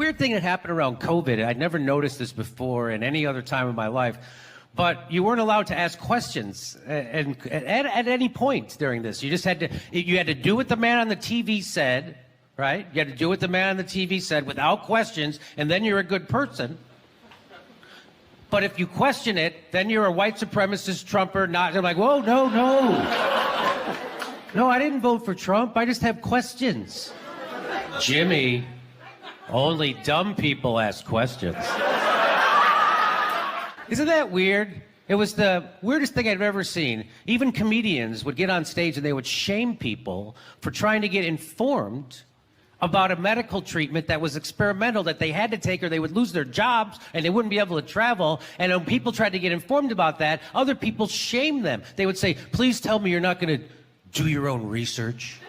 weird thing that happened around COVID. I'd never noticed this before in any other time of my life. But you weren't allowed to ask questions at any point during this. You just had to do what the man on the TV said, right? You had to do what the man on the TV said without questions, and then you're a good person. But if you question it, then you're a white supremacist Trumper. They're like, whoa, no. No, I didn't vote for Trump. I just have questions. Jimmy, only dumb people ask questions. Isn't that weird? It was the weirdest thing I've ever seen. Even comedians would get on stage and they would shame people for trying to get informed about a medical treatment that was experimental, that they had to take or they would lose their jobs and they wouldn't be able to travel. And when people tried to get informed about that, other people shamed them. They would say, please tell me you're not going to do your own research.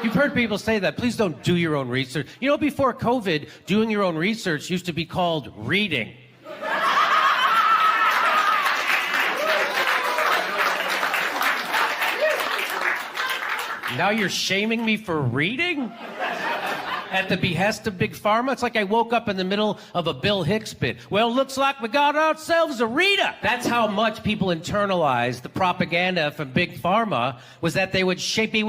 You've heard people say that. Please don't do your own research. You know, before COVID, doing your own research used to be called reading. Now you're shaming me for reading? At the behest of Big Pharma? It's like I woke up in the middle of a Bill Hicks bit. Well, looks like we got ourselves a reader. That's how much people internalized the propaganda from Big Pharma, was that they would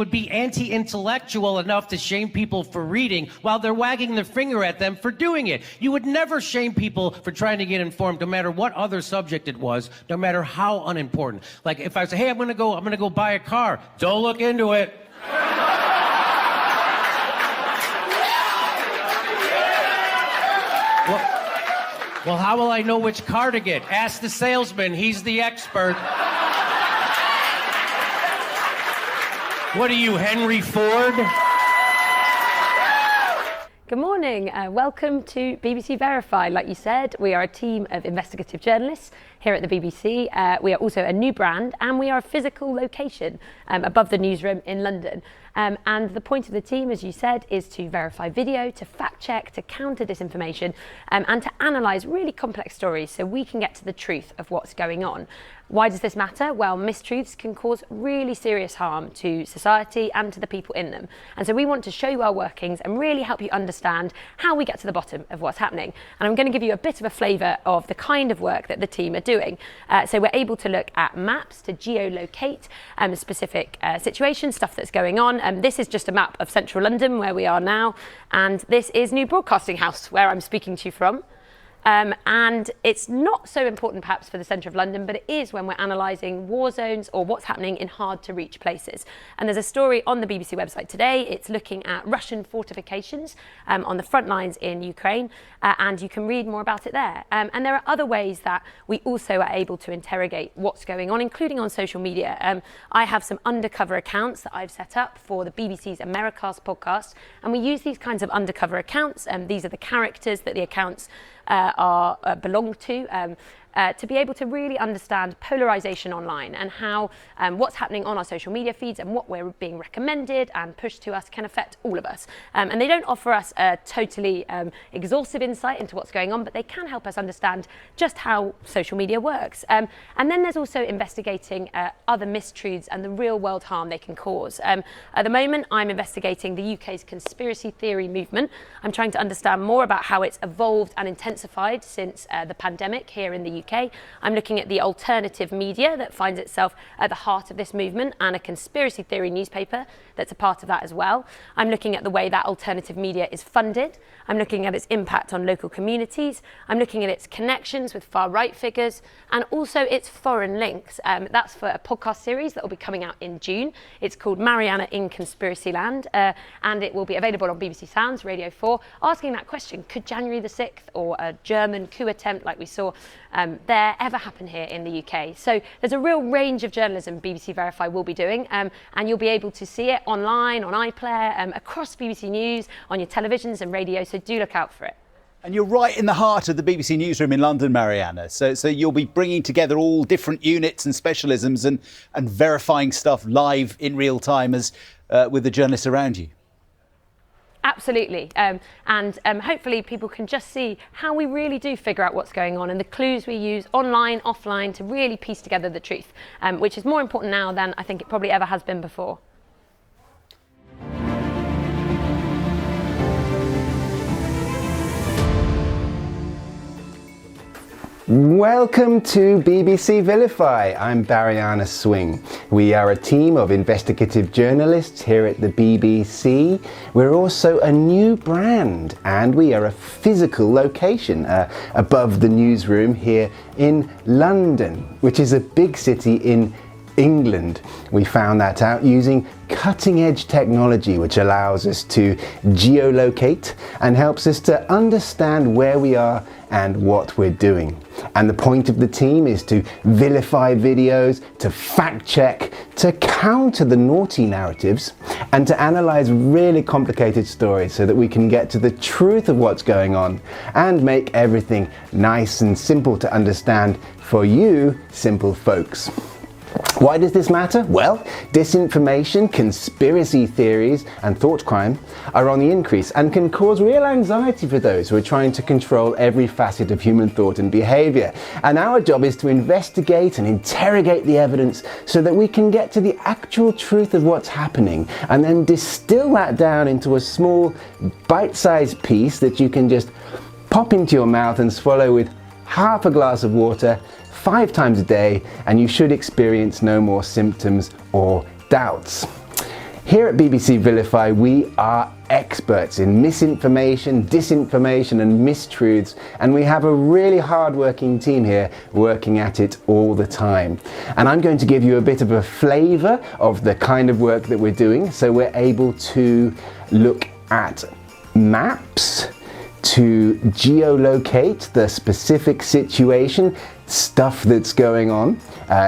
be anti-intellectual enough to shame people for reading while they're wagging their finger at them for doing it. You would never shame people for trying to get informed, no matter what other subject it was, no matter how unimportant. Like if I say, hey, I'm gonna go buy a car. Don't look into it. Well, how will I know which car to get? Ask the salesman. He's the expert. What are you, Henry Ford? Good morning. Welcome to BBC Verify. Like you said, we are a team of investigative journalists here at the BBC. We are also a new brand, and we are a physical location above the newsroom in London. And the point of the team, as you said, is to verify video, to fact check, to counter disinformation, and to analyse really complex stories so we can get to the truth of what's going on. Why does this matter? Well, mistruths can cause really serious harm to society and to the people in them. And so we want to show you our workings and really help you understand how we get to the bottom of what's happening. And I'm going to give you a bit of a flavour of the kind of work that the team are doing. So we're able to look at maps to geolocate specific situations, stuff that's going on. This is just a map of central London where we are now. And this is New Broadcasting House, where I'm speaking to you from. And it's not so important perhaps for the centre of London, but it is when we're analysing war zones or what's happening in hard to reach places. And there's a story on the BBC website today. It's looking at Russian fortifications on the front lines in Ukraine, and you can read more about it there. And there are other ways that we also are able to interrogate what's going on, including on social media. I have some undercover accounts that I've set up for the BBC's Americast podcast, and we use these kinds of undercover accounts, and these are the characters that the accounts belong to be able to really understand polarisation online and how what's happening on our social media feeds and what we're being recommended and pushed to us can affect all of us. And they don't offer us a totally exhaustive insight into what's going on, but they can help us understand just how social media works. And then there's also investigating other mistruths and the real world harm they can cause. At the moment, I'm investigating the UK's conspiracy theory movement. I'm trying to understand more about how it's evolved and intensified since the pandemic here in the UK. I'm looking at the alternative media that finds itself at the heart of this movement, and a conspiracy theory newspaper that's a part of that as well. I'm looking at the way that alternative media is funded. I'm looking at its impact on local communities. I'm looking at its connections with far-right figures and also its foreign links. That's for a podcast series that will be coming out in June. It's called Marianna in Conspiracy Land, and it will be available on BBC Sounds, Radio 4, asking that question, could January the 6th or a German coup attempt like we saw there ever happen here in the UK? So there's a real range of journalism BBC Verify will be doing, and you'll be able to see it online, on iPlayer, across BBC News, on your televisions and radio, so do look out for it. And you're right in the heart of the BBC newsroom in London, Marianna. So you'll be bringing together all different units and specialisms and verifying stuff live in real time as with the journalists around you. Absolutely. And hopefully people can just see how we really do figure out what's going on and the clues we use online, offline, to really piece together the truth, which is more important now than I think it probably ever has been before. Welcome to BBC Vilify. I'm Marianna Swing. We are a team of investigative journalists here at the BBC. We're also a new brand and we are a physical location above the newsroom here in London, which is a big city in England. We found that out using cutting-edge technology which allows us to geolocate and helps us to understand where we are and what we're doing. And the point of the team is to vilify videos, to fact check, to counter the naughty narratives, and to analyze really complicated stories so that we can get to the truth of what's going on and make everything nice and simple to understand for you simple folks. Why does this matter? Well, disinformation, conspiracy theories and thought crime are on the increase and can cause real anxiety for those who are trying to control every facet of human thought and behaviour. And our job is to investigate and interrogate the evidence so that we can get to the actual truth of what's happening and then distill that down into a small bite-sized piece that you can just pop into your mouth and swallow with half a glass of water 5 times a day, and you should experience no more symptoms or doubts. Here at BBC Vilify, we are experts in misinformation, disinformation and mistruths, and we have a really hard-working team here working at it all the time. And I'm going to give you a bit of a flavour of the kind of work that we're doing, so we're able to look at maps, to geolocate the specific situation, stuff that's going on.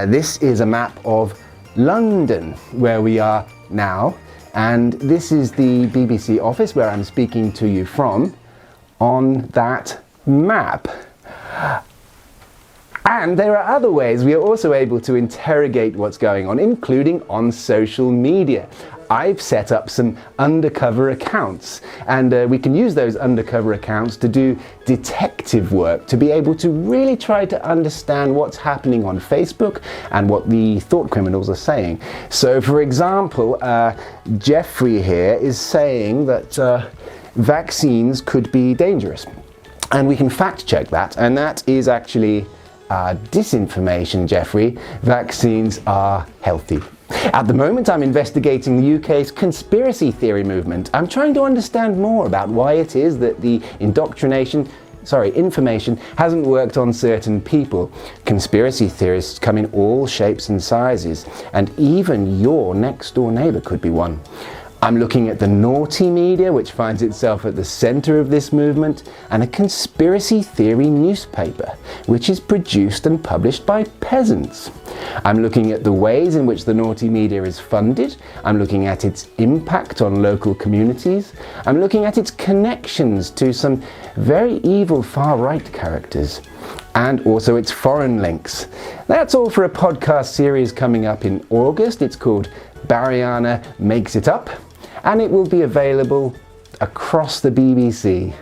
This is a map of London, where we are now, and this is the BBC office where I'm speaking to you from on that map. And there are other ways we are also able to interrogate what's going on, including on social media. I've set up some undercover accounts, and we can use those undercover accounts to do detective work, to be able to really try to understand what's happening on Facebook and what the thought criminals are saying. So, for example, Jeffrey here is saying that vaccines could be dangerous, and we can fact check that, and that is actually disinformation, Jeffrey. Vaccines are healthy. At the moment, I'm investigating the UK's conspiracy theory movement. I'm trying to understand more about why it is that the information hasn't worked on certain people. Conspiracy theorists come in all shapes and sizes, and even your next door neighbour could be one. I'm looking at the naughty media, which finds itself at the centre of this movement, and a conspiracy theory newspaper, which is produced and published by peasants. I'm looking at the ways in which the naughty media is funded. I'm looking at its impact on local communities. I'm looking at its connections to some very evil far-right characters, and also its foreign links. That's all for a podcast series coming up in August. It's called Marianna Makes It Up, and it will be available across the BBC.